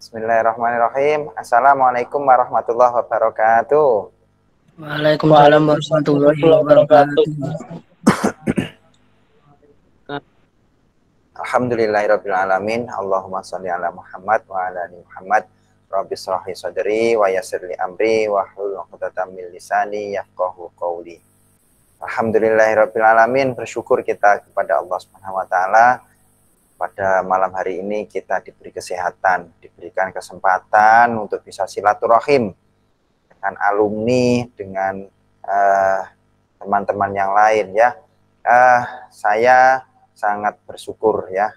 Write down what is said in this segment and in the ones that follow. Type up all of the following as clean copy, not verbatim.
Bismillahirrahmanirrahim. Assalamualaikum warahmatullahi wabarakatuh. Waalaikumsalam warahmatullahi wabarakatuh. Alhamdulillahirabbil alamin. Allahumma shalli ala Muhammad wa ala ali Muhammad. Rabbi shrah li sadri wa yassir li amri wa hlul 'uqdatam min lisani yafqahu qawli. Alhamdulillahirabbil alamin. Bersyukur kita kepada Allah Subhanahu wa taala. Pada malam hari ini kita diberi kesehatan, diberikan kesempatan untuk bisa silaturahim dengan alumni, dengan teman-teman yang lain ya. Saya sangat bersyukur ya,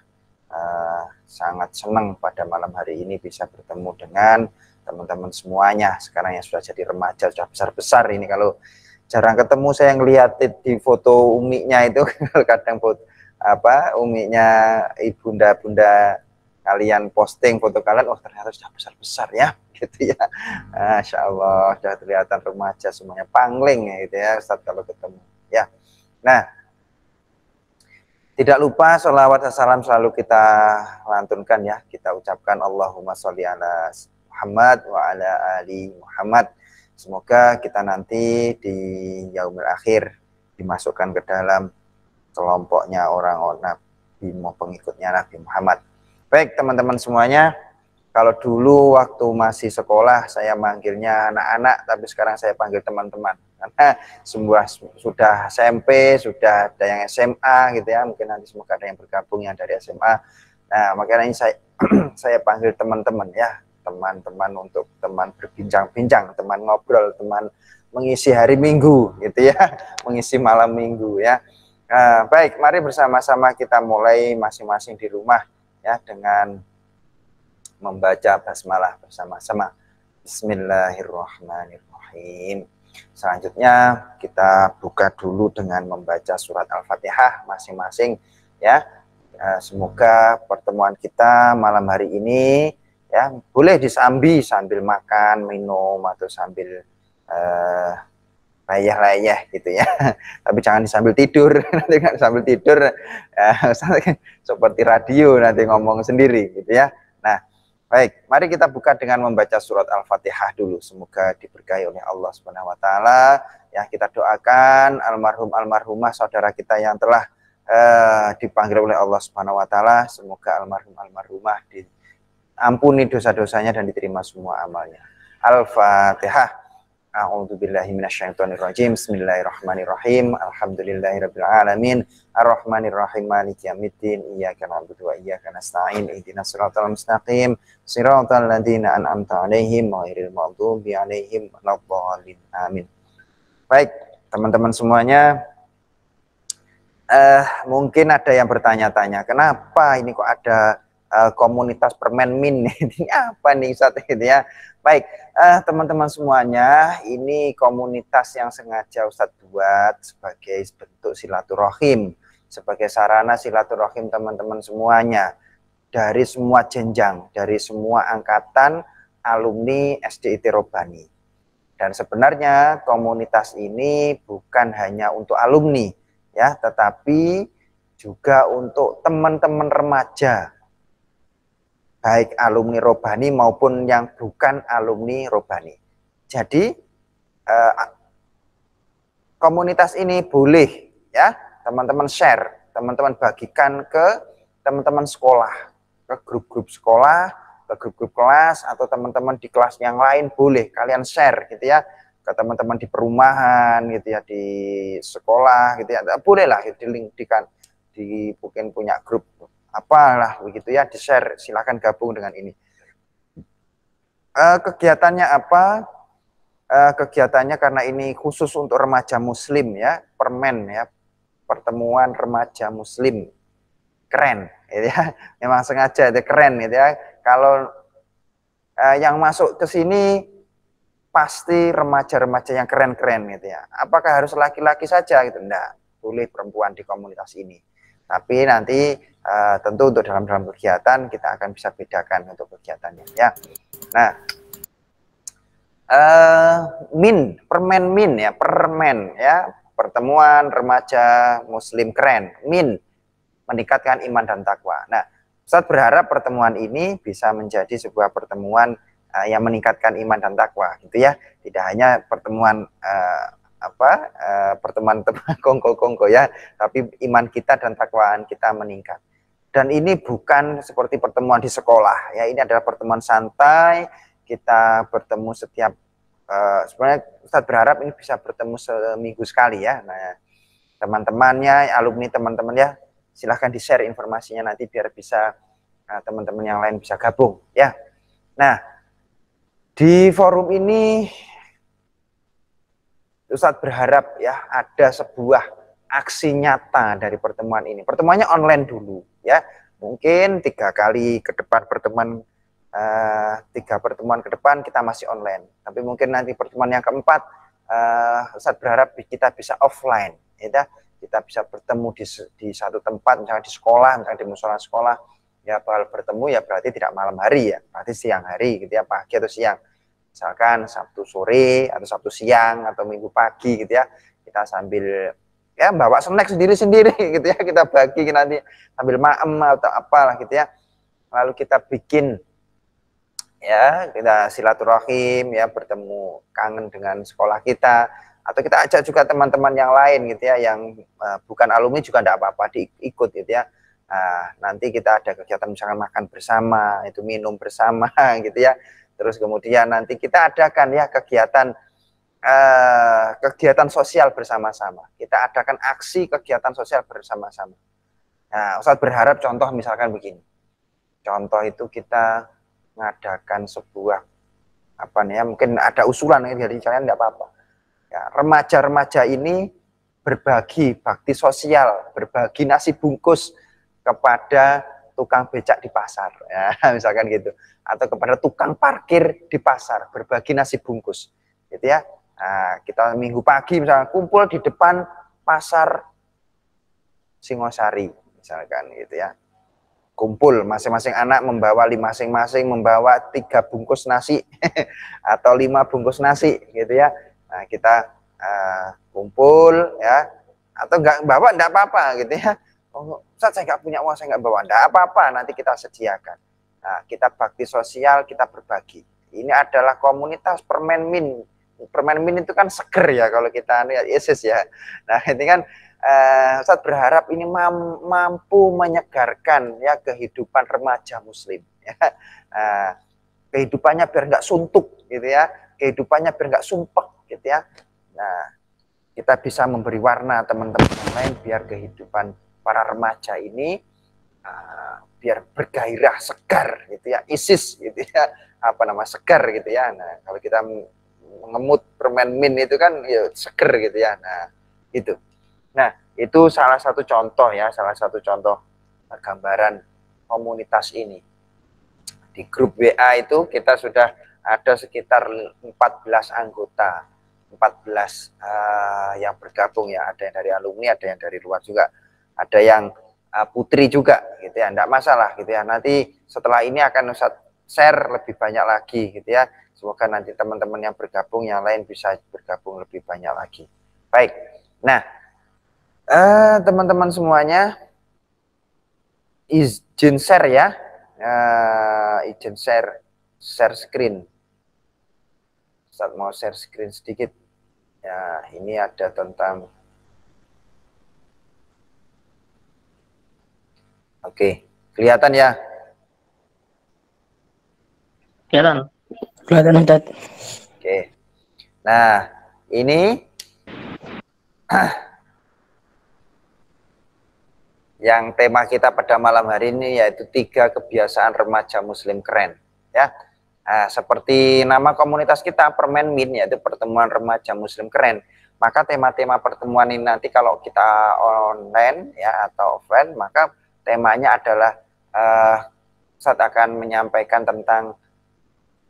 sangat senang pada malam hari ini bisa bertemu dengan teman-teman semuanya. Sekarang yang sudah jadi remaja, sudah besar-besar ini. Kalau jarang ketemu, saya ngeliat di foto umiknya itu kadang foto umiknya ibunda-bunda kalian posting foto kalian, oh ternyata sudah besar-besar ya gitu ya. Masya Allah, sudah kelihatan remaja semuanya, pangling ya gitu ya Ustaz kalau ketemu ya. Nah, tidak lupa sholawat dan salam selalu kita lantunkan ya, kita ucapkan Allahumma sholli ala Muhammad wa ala ali Muhammad. Semoga kita nanti di yaumil akhir dimasukkan ke dalam kelompoknya orang-orang Nabi, pengikutnya Nabi Muhammad. Baik teman-teman semuanya, kalau dulu waktu masih sekolah saya manggilnya anak-anak, tapi sekarang saya panggil teman-teman. Karena semua sudah SMP, sudah ada yang SMA gitu ya, mungkin nanti semoga ada yang bergabung yang dari SMA. Nah, makanya ini saya panggil teman-teman ya, teman-teman untuk teman berbincang-bincang, teman ngobrol, teman mengisi hari Minggu gitu ya, mengisi malam Minggu ya. Baik, mari bersama-sama kita mulai masing-masing di rumah ya dengan membaca basmalah bersama-sama. Bismillahirrahmanirrahim. Selanjutnya kita buka dulu dengan membaca surat Al-Fatihah masing-masing ya. Semoga pertemuan kita malam hari ini ya boleh disambi sambil makan, minum atau sambil layah-layah gitu ya, tapi jangan sambil tidur. Nanti kan sambil tidur seperti radio nanti ngomong sendiri gitu ya. Nah, baik, mari kita buka dengan membaca surat Al-Fatihah dulu. Semoga diberkahi oleh Allah Subhanahu wa taala. Ya, kita doakan almarhum almarhumah saudara kita yang telah dipanggil oleh Allah Subhanahu wa taala, semoga almarhum almarhumah diampuni dosa-dosanya dan diterima semua amalnya. Al-Fatihah. A'udzubillahi minasyaitonirrajim. Bismillahirrahmanirrahim. Alhamdulillahirabbil alamin. Arrahmanirrahim. Maliki yaumiddin. Iyyaka na'budu wa iyyaka nasta'in. Ihdinas siratal mustaqim. Siratal ladzina an'amta 'alaihim ghairil maghdubi 'alaihim waladdallin. Amin. Baik, teman-teman semuanya, mungkin ada yang bertanya-tanya, kenapa ini kok ada komunitas permen min? Ini apa nih Ustaz gitu ya. Baik, teman-teman semuanya, ini komunitas yang sengaja Ustadz buat sebagai bentuk silaturahim, sebagai sarana silaturahim teman-teman semuanya, dari semua jenjang, dari semua angkatan alumni SDIT Robani. Dan sebenarnya komunitas ini bukan hanya untuk alumni, ya, tetapi juga untuk teman-teman remaja, baik alumni Robani maupun yang bukan alumni Robani. Jadi komunitas ini boleh ya teman-teman share, teman-teman bagikan ke teman-teman sekolah, ke grup-grup sekolah, ke grup-grup kelas, atau teman-teman di kelas yang lain boleh kalian share gitu ya, ke teman-teman di perumahan gitu ya, di sekolah gitu ya, bolehlah di link di mungkin punya grup apalah begitu ya, di-share, silakan gabung dengan ini. Kegiatannya apa? Kegiatannya karena ini khusus untuk remaja muslim ya, permen ya, pertemuan remaja muslim. Keren gitu ya. Memang sengaja itu keren gitu ya. Kalau yang masuk ke sini pasti remaja-remaja yang keren-keren gitu ya. Apakah harus laki-laki saja gitu? Enggak, boleh perempuan di komunitas ini. Tapi nanti tentu untuk dalam kegiatan kita akan bisa bedakan untuk kegiatannya ya. Nah, permen min ya, permen ya, pertemuan remaja muslim keren, min, meningkatkan iman dan takwa. Nah, Ustadz berharap pertemuan ini bisa menjadi sebuah pertemuan yang meningkatkan iman dan takwa, gitu ya. Tidak hanya pertemuan pertemuan kongko-kongko ya, tapi iman kita dan takwaan kita meningkat. Dan ini bukan seperti pertemuan di sekolah ya, ini adalah pertemuan santai, kita bertemu setiap sebenarnya Ustadz berharap ini bisa bertemu seminggu sekali ya. Nah, teman-temannya, alumni teman-teman ya, silahkan di-share informasinya nanti biar bisa teman-teman yang lain bisa gabung ya. Nah, di forum ini Ustadz berharap ya ada sebuah aksi nyata dari pertemuan ini. Pertemuannya online dulu ya, mungkin 3 kali ke depan pertemuan 3 pertemuan ke depan kita masih online. Tapi mungkin nanti pertemuan yang keempat Ustadz berharap kita bisa offline ya. Kita bisa bertemu di satu tempat, misalnya di sekolah, misalnya di musola sekolah. Ya kalau bertemu ya berarti tidak malam hari ya, berarti siang hari gitu ya, pagi atau siang. Misalkan Sabtu sore atau Sabtu siang atau Minggu pagi gitu ya, kita sambil ya bawa snack sendiri-sendiri gitu ya, kita bagi nanti sambil maem atau apalah gitu ya. Lalu kita bikin ya, kita silaturahim ya, bertemu, kangen dengan sekolah kita, atau kita ajak juga teman-teman yang lain gitu ya, yang bukan alumni juga enggak apa-apa diikut gitu ya. Nanti kita ada kegiatan misalkan makan bersama, itu minum bersama gitu ya. Terus kemudian nanti kita adakan ya kegiatan sosial bersama-sama. Kita adakan aksi kegiatan sosial bersama-sama. Nah, Ustadz berharap contoh misalkan begini. Contoh itu kita mengadakan sebuah mungkin ada usulan dari kalian enggak apa-apa. Ya, remaja-remaja ini berbagi bakti sosial, berbagi nasi bungkus kepada tukang becak di pasar, ya, misalkan gitu, atau kepada tukang parkir di pasar, berbagi nasi bungkus, gitu ya. Nah, kita minggu pagi misalnya kumpul di depan pasar Singosari, misalkan gitu ya. Kumpul, masing-masing anak membawa masing-masing membawa 3 bungkus nasi atau 5 bungkus nasi, gitu ya. Nah, kita kumpul ya, atau enggak bawa enggak apa-apa gitu ya. Oh, Ustaz, saya nggak punya uang, saya nggak bawa. Nggak apa-apa, nanti kita sediakan. Nah, kita bakti sosial, kita berbagi. Ini adalah komunitas permen min. Permen min itu kan seger ya kalau kita Yesus ya. Nah, ini kan Ustaz berharap ini mampu menyegarkan ya kehidupan remaja Muslim. Ya. Kehidupannya biar nggak suntuk gitu ya. Kehidupannya biar nggak sumpek gitu ya. Nah, kita bisa memberi warna teman-teman yang lain biar kehidupan para remaja ini biar bergairah, segar gitu ya, ISIS gitu ya, segar gitu ya. Nah, kalau kita mengemut permen min itu kan ya seger gitu ya. Nah, itu. Nah, itu salah satu contoh ya, salah satu contoh gambaran komunitas ini. Di grup WA itu kita sudah ada sekitar 14 anggota. 14 yang bergabung ya, ada yang dari alumni, ada yang dari luar juga. Ada yang putri juga gitu ya, enggak masalah gitu ya. Nanti setelah ini akan Ustadz share lebih banyak lagi gitu ya. Semoga nanti teman-teman yang bergabung yang lain bisa bergabung lebih banyak lagi. Baik. Nah, teman-teman semuanya izin share ya. Izin share screen. Ustadz mau share screen sedikit. Ya, ini ada tentang Oke, kelihatan ya? Kelihatan. Kelihatan, Ustaz. Oke. Nah, ini yang tema kita pada malam hari ini yaitu 3 kebiasaan remaja Muslim keren. Ya, seperti nama komunitas kita Permen Min, yaitu pertemuan remaja Muslim keren. Maka tema-tema pertemuan ini nanti kalau kita online ya atau offline, maka temanya adalah Ustadz akan menyampaikan tentang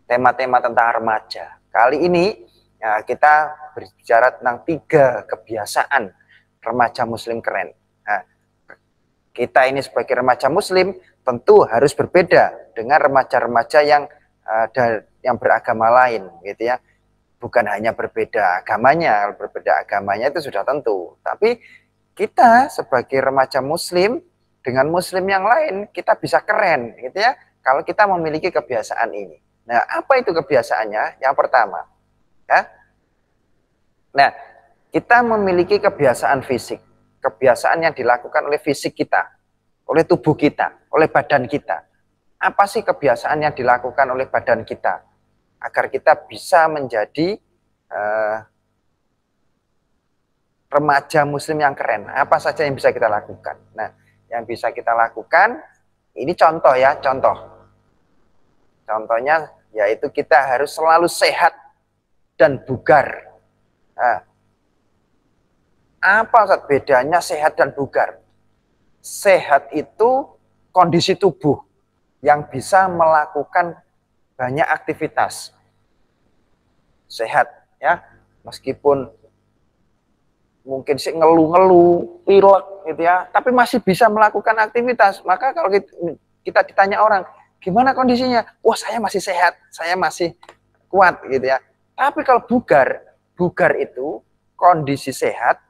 tema-tema tentang remaja. Kali ini ya, kita berbicara tentang 3 kebiasaan remaja Muslim keren. Nah, kita ini sebagai remaja Muslim tentu harus berbeda dengan remaja-remaja yang beragama lain, gitu ya. Bukan hanya berbeda agamanya, berbeda agamanya itu sudah tentu. Tapi kita sebagai remaja Muslim dengan muslim yang lain kita bisa keren gitu ya kalau kita memiliki kebiasaan ini. Nah, apa itu kebiasaannya? Yang pertama, ya. Nah, kita memiliki kebiasaan fisik. Kebiasaan yang dilakukan oleh fisik kita, oleh tubuh kita, oleh badan kita. Apa sih kebiasaan yang dilakukan oleh badan kita agar kita bisa menjadi remaja muslim yang keren? Apa saja yang bisa kita lakukan? Nah, yang bisa kita lakukan, ini contoh ya, contoh. Contohnya yaitu kita harus selalu sehat dan bugar. Nah, apa Ustaz bedanya sehat dan bugar? Sehat itu kondisi tubuh yang bisa melakukan banyak aktivitas. Sehat ya, meskipun mungkin sih ngeluh-ngeluh, pilek gitu ya, tapi masih bisa melakukan aktivitas. Maka kalau kita ditanya orang, gimana kondisinya? Wah, saya masih sehat, saya masih kuat gitu ya. Tapi kalau bugar itu kondisi sehat,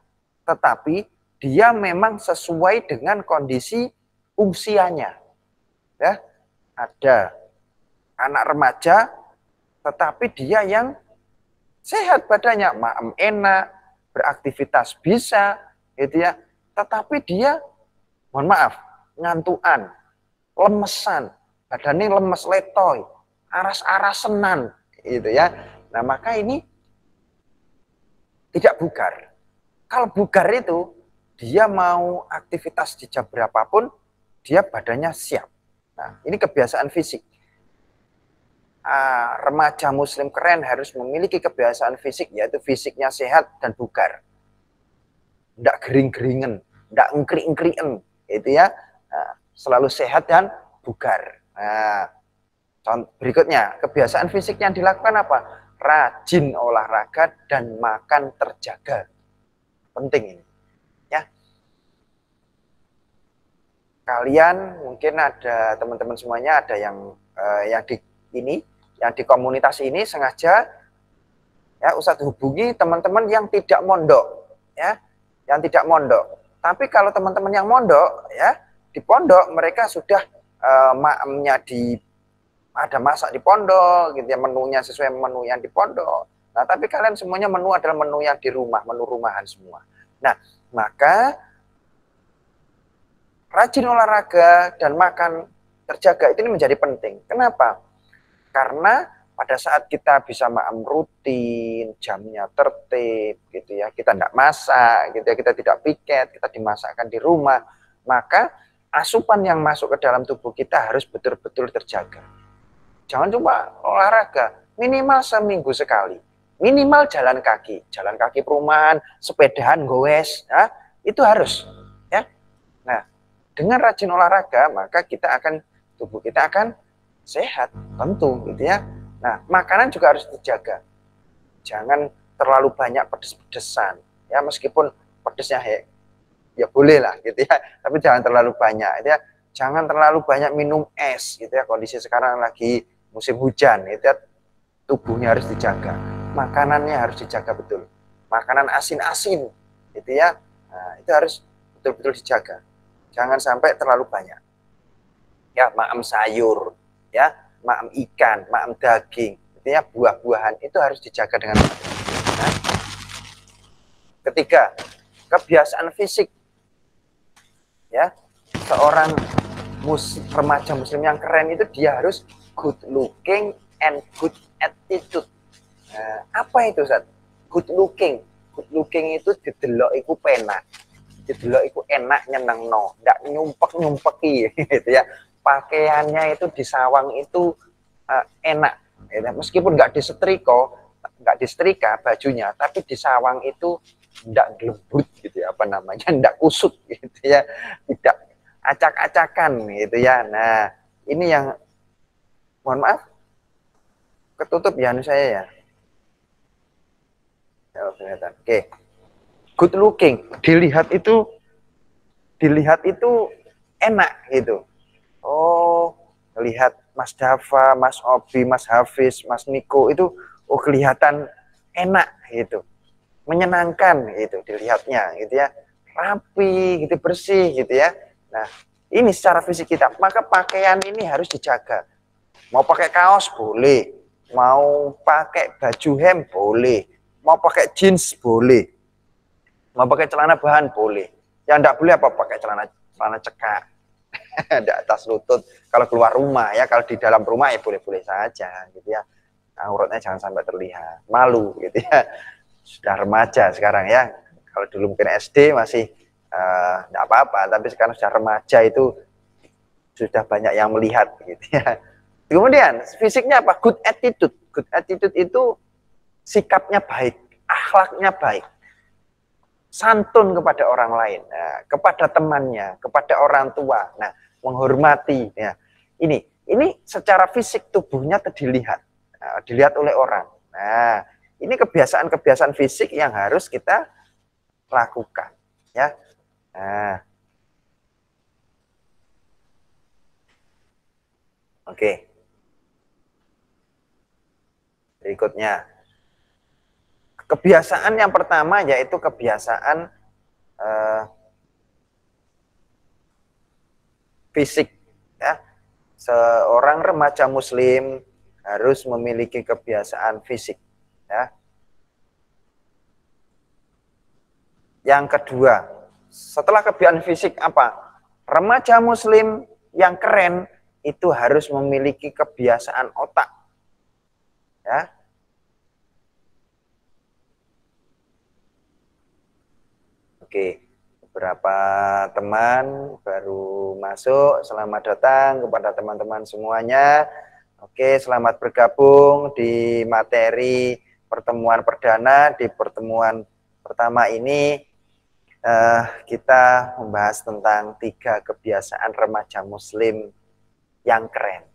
tetapi dia memang sesuai dengan kondisi usianya. Ya, ada anak remaja, tetapi dia yang sehat badannya, maem enak, beraktivitas bisa, gitu ya. Tetapi dia, mohon maaf, ngantuan, lemesan, badannya lemes letoy, aras-arasenan, gitu ya. Nah, maka ini tidak bugar. Kalau bugar itu, dia mau aktivitas di jam berapapun, dia badannya siap. Nah, ini kebiasaan fisik. Remaja muslim keren harus memiliki kebiasaan fisik, yaitu fisiknya sehat dan bugar. Tidak gering-geringen, tidak engkri-engkrien, itu ya. Nah, selalu sehat dan bugar. Nah, berikutnya, kebiasaan fisik yang dilakukan apa? Rajin olahraga dan makan terjaga. Penting ini. Ya. Kalian mungkin ada teman-teman semuanya ada yang di komunitas ini sengaja ya Ustadz hubungi teman-teman yang tidak mondok ya, yang tidak mondok. Tapi kalau teman-teman yang mondok ya, di pondok mereka sudah maamnya ada masak di pondok gitu ya, menunya sesuai menu yang di pondok. Nah, tapi kalian semuanya menu adalah menu yang di rumah, menu rumahan semua. Nah, maka rajin olahraga dan makan terjaga itu menjadi penting. Kenapa? Karena pada saat kita bisa maam rutin, jamnya tertib, gitu ya, kita tidak masak, gitu ya, kita tidak piket, kita dimasakkan di rumah, maka asupan yang masuk ke dalam tubuh kita harus betul-betul terjaga. Jangan cuma olahraga, minimal seminggu sekali, minimal jalan kaki perumahan, sepedahan, goes, ya, itu harus, ya. Nah, dengan rajin olahraga, maka tubuh kita akan sehat, tentu gitu ya. Nah, makanan juga harus dijaga. Jangan terlalu banyak pedes-pedesan. Ya, meskipun pedesnya ya boleh lah gitu ya, tapi jangan terlalu banyak gitu ya. Jangan terlalu banyak minum es gitu ya. Kondisi sekarang lagi musim hujan gitu ya. Tubuhnya harus dijaga. Makanannya harus dijaga betul. Makanan asin-asin gitu ya. Nah, itu harus betul-betul dijaga. Jangan sampai terlalu banyak. Ya, maem sayur, ya, maem ikan, maem daging, gitu ya, buah-buahan itu harus dijaga dengan baik. Nah, ketiga, kebiasaan fisik, ya, seorang remaja muslim yang keren itu dia harus good looking and good attitude. Nah, apa itu Ustaz? Good looking itu didelok iku penak, didelok iku enak nyenengno, ndak nyumpek-nyumpeki gitu ya. Pakaiannya itu disawang itu enak, ya. Meskipun nggak disetrika bajunya, tapi disawang itu nggak gelembut gitu ya, apa namanya, nggak kusut gitu ya, tidak acak-acakan gitu ya. Nah, ini yang mohon maaf ketutup ya saya ya. Oke, good looking, dilihat itu enak gitu. Oh, lihat Mas Dava, Mas Obi, Mas Hafiz, Mas Niko itu kelihatan enak gitu. Menyenangkan gitu dilihatnya gitu ya. Rapi gitu, bersih gitu ya. Nah, Ini secara fisik kita. Maka pakaian ini harus dijaga. Mau pakai kaos boleh, mau pakai baju hem boleh, mau pakai jeans boleh, mau pakai celana bahan boleh. Yang enggak boleh apa? Pakai celana cekak, di atas lutut. Kalau keluar rumah ya, kalau di dalam rumah ya boleh-boleh saja, gitu ya. Auratnya jangan sampai terlihat, malu, gitu ya. Sudah remaja sekarang ya. Kalau dulu mungkin SD masih enggak apa-apa, tapi sekarang sudah remaja itu sudah banyak yang melihat, gitu ya. Kemudian fisiknya apa? Good attitude. Good attitude itu sikapnya baik, akhlaknya baik, santun kepada orang lain, nah, kepada temannya, kepada orang tua, nah, menghormati. Ya. Ini secara fisik tubuhnya dilihat, dilihat oleh orang. Nah, ini kebiasaan-kebiasaan fisik yang harus kita lakukan. Ya. Nah, oke. Berikutnya, kebiasaan yang pertama yaitu kebiasaan fisik. Ya. Seorang remaja muslim harus memiliki kebiasaan fisik. Ya. Yang kedua, setelah kebiasaan fisik apa? Remaja muslim yang keren itu harus memiliki kebiasaan otak. Ya. Oke, beberapa teman baru masuk, selamat datang kepada teman-teman semuanya. Oke, selamat bergabung di materi pertemuan perdana. Di pertemuan pertama ini kita membahas tentang 3 kebiasaan remaja muslim yang keren.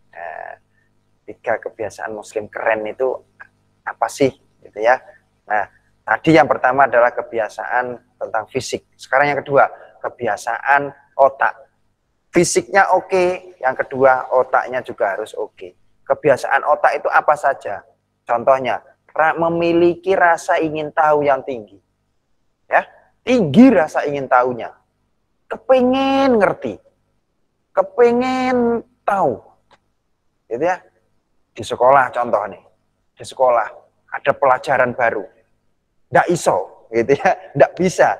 3 kebiasaan muslim keren itu apa sih, gitu ya. Nah, tadi yang pertama adalah kebiasaan tentang fisik. Sekarang yang kedua, kebiasaan otak. Fisiknya oke, yang kedua otaknya juga harus oke. Kebiasaan otak itu apa saja? Contohnya, memiliki rasa ingin tahu yang tinggi. Ya, tinggi rasa ingin tahunya. Kepengen ngerti. Kepengen tahu. Gitu ya. Di sekolah contoh nih. Di sekolah ada pelajaran baru. Nggak iso, gitu ya, nggak bisa.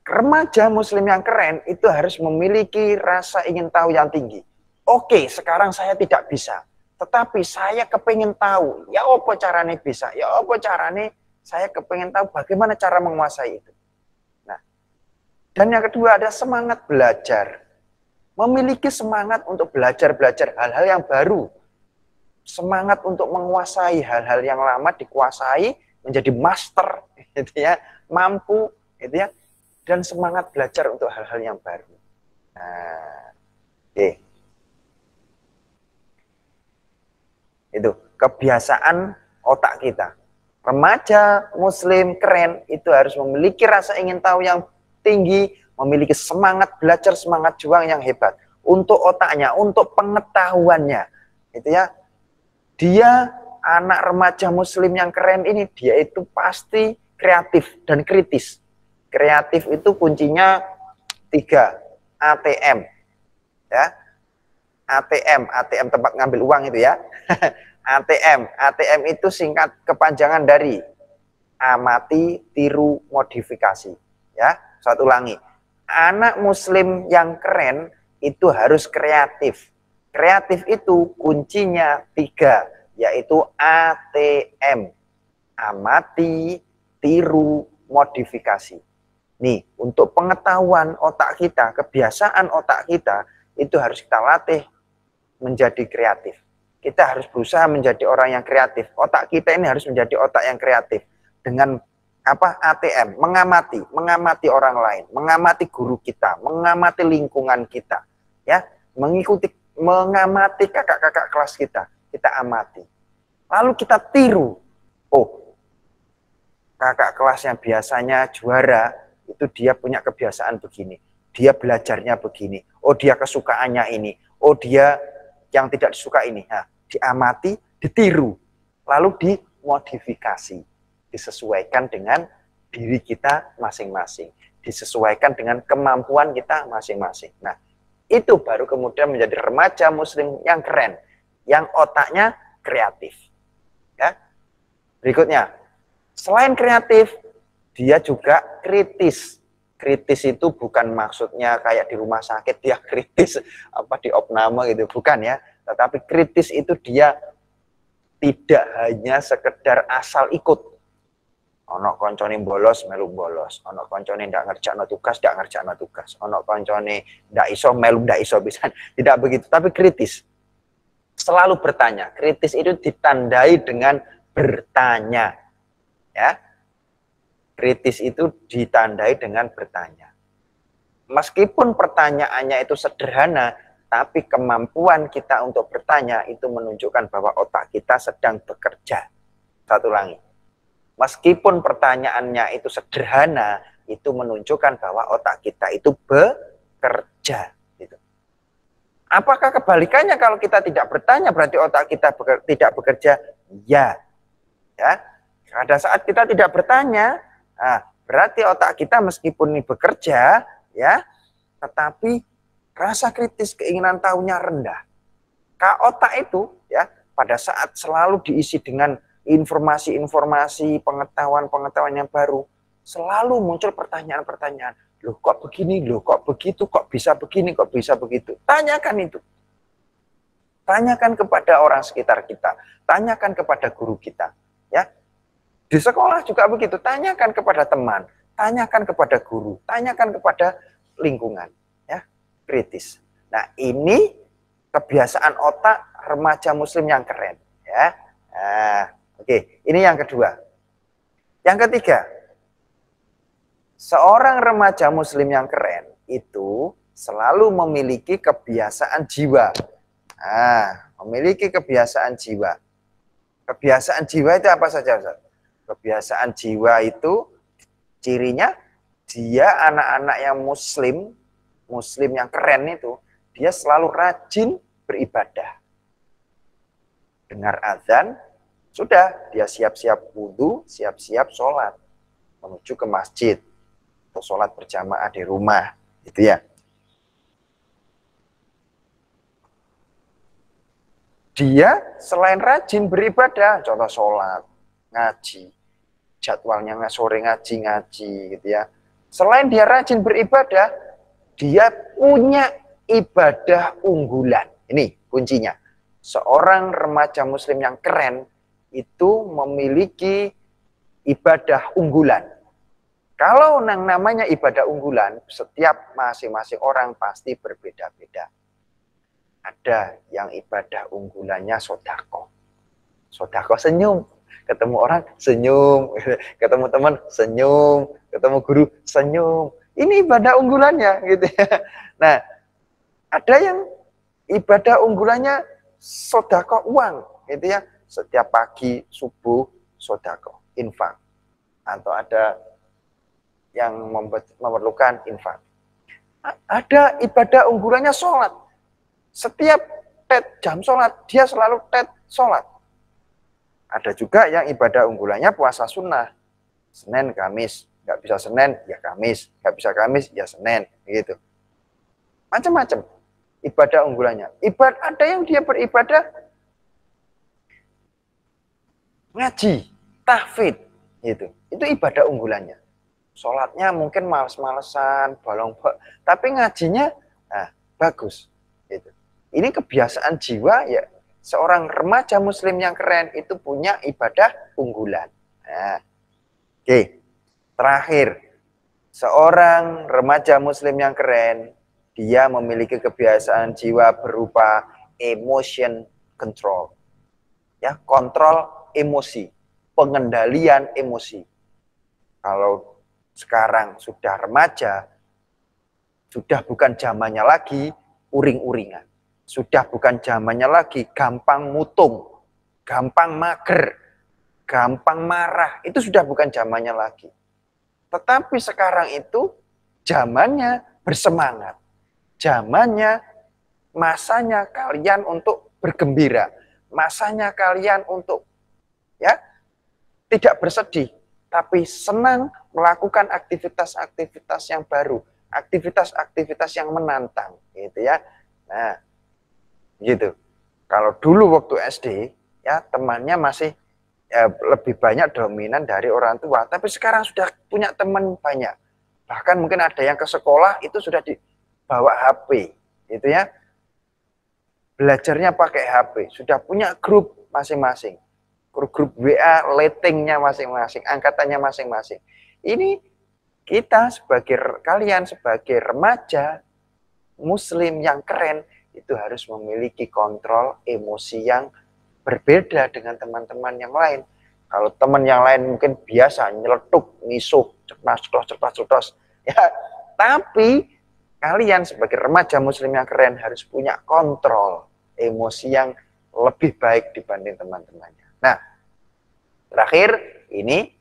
Remaja muslim yang keren itu harus memiliki rasa ingin tahu yang tinggi. Oke, sekarang saya tidak bisa, tetapi saya kepengen tahu, ya apa caranya bisa, ya apa caranya saya kepengen tahu bagaimana cara menguasai itu. Nah, dan yang kedua ada semangat belajar. Memiliki semangat untuk belajar hal-hal yang baru. Semangat untuk menguasai hal-hal yang lama dikuasai, menjadi master, gitu ya, mampu, gitu ya, dan semangat belajar untuk hal-hal yang baru. Nah, oke. Itu kebiasaan otak kita. Remaja muslim keren itu harus memiliki rasa ingin tahu yang tinggi, memiliki semangat belajar, semangat juang yang hebat untuk otaknya, untuk pengetahuannya, gitu ya. Dia anak remaja muslim yang keren ini, dia itu pasti kreatif dan kritis. Kreatif itu kuncinya 3, ATM. Ya. ATM tempat ngambil uang itu ya. ATM itu singkat kepanjangan dari amati, tiru, modifikasi. Ya, saya ulangi. Anak muslim yang keren itu harus kreatif. Kreatif itu kuncinya 3, yaitu ATM. Amati, tiru, modifikasi. Nih, untuk pengetahuan otak kita, kebiasaan otak kita, itu harus kita latih menjadi kreatif. Kita harus berusaha menjadi orang yang kreatif. Otak kita ini harus menjadi otak yang kreatif. Dengan apa? ATM, mengamati orang lain, mengamati guru kita, mengamati lingkungan kita. Ya, mengamati kakak-kakak kelas kita amati. Lalu kita tiru. Oh, kakak kelas yang biasanya juara, itu dia punya kebiasaan begini. Dia belajarnya begini. Oh, dia kesukaannya ini. Oh, dia yang tidak disuka ini. Nah, diamati, ditiru. Lalu dimodifikasi. Disesuaikan dengan diri kita masing-masing. disesuaikan dengan kemampuan kita masing-masing. Nah, itu baru kemudian menjadi remaja muslim yang keren, yang otaknya kreatif. Ya. Berikutnya, selain kreatif, dia juga kritis. Kritis itu bukan maksudnya kayak di rumah sakit dia kritis apa di opname gitu, bukan ya. Tetapi kritis itu dia tidak hanya sekedar asal ikut. Ono koncone bolos melu bolos, ono koncone ndak ngerjakno tugas, ono koncone ndak iso melu ndak iso bisa. Tidak begitu, tapi kritis. Selalu bertanya. Kritis itu ditandai dengan bertanya. Ya. Kritis itu ditandai dengan bertanya. Meskipun pertanyaannya itu sederhana, tapi kemampuan kita untuk bertanya itu menunjukkan bahwa otak kita sedang bekerja. Satu lagi. Meskipun pertanyaannya itu sederhana, itu menunjukkan bahwa otak kita itu bekerja. Gitu. Apakah kebalikannya kalau kita tidak bertanya berarti otak kita tidak bekerja? Ya. Ya. Pada saat kita tidak bertanya, nah, berarti otak kita meskipun ini bekerja, ya, tetapi rasa kritis keinginan tahunya rendah. Otak itu, ya, pada saat selalu diisi dengan informasi-informasi, pengetahuan-pengetahuan yang baru, selalu muncul pertanyaan-pertanyaan. Loh kok begini, loh kok begitu, kok bisa begini, kok bisa begitu. Tanyakan itu. Tanyakan kepada orang sekitar kita. Tanyakan kepada guru kita. Ya. Di sekolah juga begitu, tanyakan kepada teman, tanyakan kepada guru, tanyakan kepada lingkungan, ya, kritis. Nah, ini kebiasaan otak remaja muslim yang keren, ya. Nah, oke, ini yang kedua. Yang ketiga, seorang remaja muslim yang keren itu selalu memiliki kebiasaan jiwa. Nah, memiliki kebiasaan jiwa. Kebiasaan jiwa itu apa saja, Ustaz? Kebiasaan jiwa itu cirinya dia anak-anak yang muslim yang keren itu, dia selalu rajin beribadah. Dengar azan, sudah dia siap-siap wudu, siap-siap sholat, menuju ke masjid atau sholat berjamaah di rumah, gitu ya. Dia selain rajin beribadah, contoh sholat, ngaji, jadwalnya sore ngaji gitu ya. Selain dia rajin beribadah, dia punya ibadah unggulan. Ini kuncinya. Seorang remaja muslim yang keren itu memiliki ibadah unggulan. Kalau namanya ibadah unggulan, setiap masing-masing orang pasti berbeda-beda. Ada yang ibadah unggulannya sodako. Sodako senyum. Ketemu orang senyum, ketemu teman senyum, ketemu guru senyum. Ini ibadah unggulannya gitu ya. Nah, ada yang ibadah unggulannya sodako uang gitu ya. Setiap pagi subuh sodako, infak. Atau ada yang memerlukan infak. Ada ibadah unggulannya sholat. Setiap jam sholat, dia selalu sholat. Ada juga yang ibadah unggulannya puasa sunnah. Senin, Kamis. Nggak bisa Senin, ya Kamis. Nggak bisa Kamis, ya Senin. Begitu. Macam-macam ibadah unggulannya. Ada yang dia beribadah ngaji, tahfidz. Gitu. Itu ibadah unggulannya. Sholatnya mungkin males-malesan, tapi ngajinya bagus. Gitu. Ini kebiasaan jiwa ya. Seorang remaja muslim yang keren itu punya ibadah unggulan. Nah, oke. Terakhir, seorang remaja muslim yang keren, dia memiliki kebiasaan jiwa berupa emotion control. Ya, kontrol emosi, pengendalian emosi. Kalau sekarang sudah remaja, sudah bukan zamannya lagi uring-uringan. Sudah bukan zamannya lagi gampang mutung, gampang mager, gampang marah. Itu sudah bukan zamannya lagi. Tetapi sekarang itu zamannya bersemangat. Zamannya, masanya kalian untuk bergembira. Masanya kalian untuk ya tidak bersedih. tapi senang melakukan aktivitas-aktivitas yang baru, aktivitas-aktivitas yang menantang, gitu ya. Nah, gitu. Kalau dulu waktu SD, ya temannya masih lebih banyak dominan dari orang tua, tapi sekarang sudah punya teman banyak. Bahkan mungkin ada yang ke sekolah itu sudah dibawa HP, gitu ya. Belajarnya pakai HP, sudah punya grup masing-masing. Grup WA, lettingnya masing-masing, angkatannya masing-masing. Ini kita kalian sebagai remaja muslim yang keren, itu harus memiliki kontrol emosi yang berbeda dengan teman-teman yang lain. Kalau teman yang lain mungkin biasa nyeletuk, nisuh, cerdas, ya. Tapi kalian sebagai remaja muslim yang keren harus punya kontrol emosi yang lebih baik dibanding teman-temannya. Nah, terakhir ini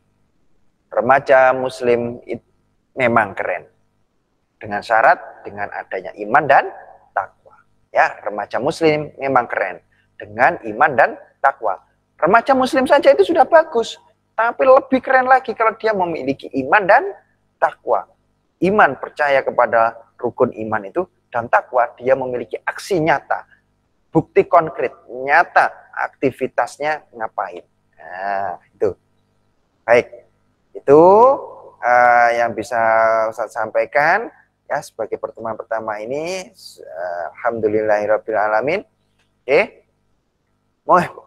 remaja muslim memang keren. Dengan syarat dengan adanya iman dan takwa. Ya, remaja muslim memang keren dengan iman dan takwa. Remaja muslim saja itu sudah bagus, tapi lebih keren lagi kalau dia memiliki iman dan takwa. Iman, percaya kepada rukun iman itu, dan takwa dia memiliki aksi nyata, bukti konkret, nyata aktivitasnya ngapain. Nah, itu. Baik, itu yang bisa Ustaz sampaikan ya sebagai pertemuan pertama ini. Alhamdulillahirrabbilalamin.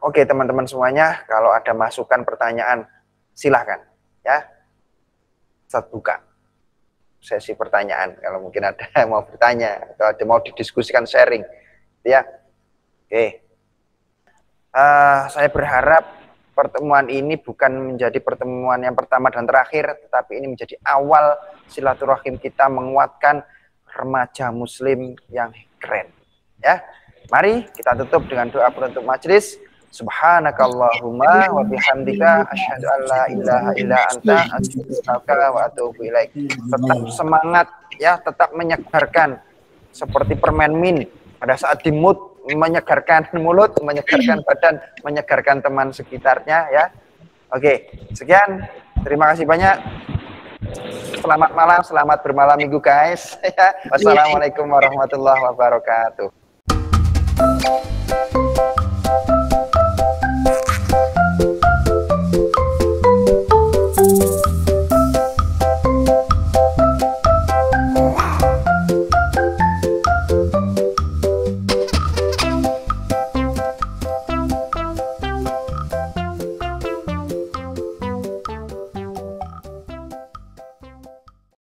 Oke teman-teman semuanya, kalau ada masukan pertanyaan silahkan ya. Ustaz buka sesi pertanyaan kalau mungkin ada yang mau bertanya atau ada mau didiskusikan sharing ya. Oke. Saya berharap pertemuan ini bukan menjadi pertemuan yang pertama dan terakhir, tetapi ini menjadi awal silaturahim kita menguatkan remaja muslim yang keren ya. Mari kita tutup dengan doa penutup majelis. Subhanakallahumma wa bihamdika asyhadu an la ilaha illa anta astaghfiruka wa atubu ilaik. Tetap semangat ya, tetap menyegarkan seperti permen min pada saat di mood, menyegarkan mulut, menyegarkan badan, menyegarkan teman sekitarnya ya. Oke, sekian. Terima kasih banyak. Selamat malam, selamat bermalam minggu guys. Wassalamualaikum warahmatullahi wabarakatuh.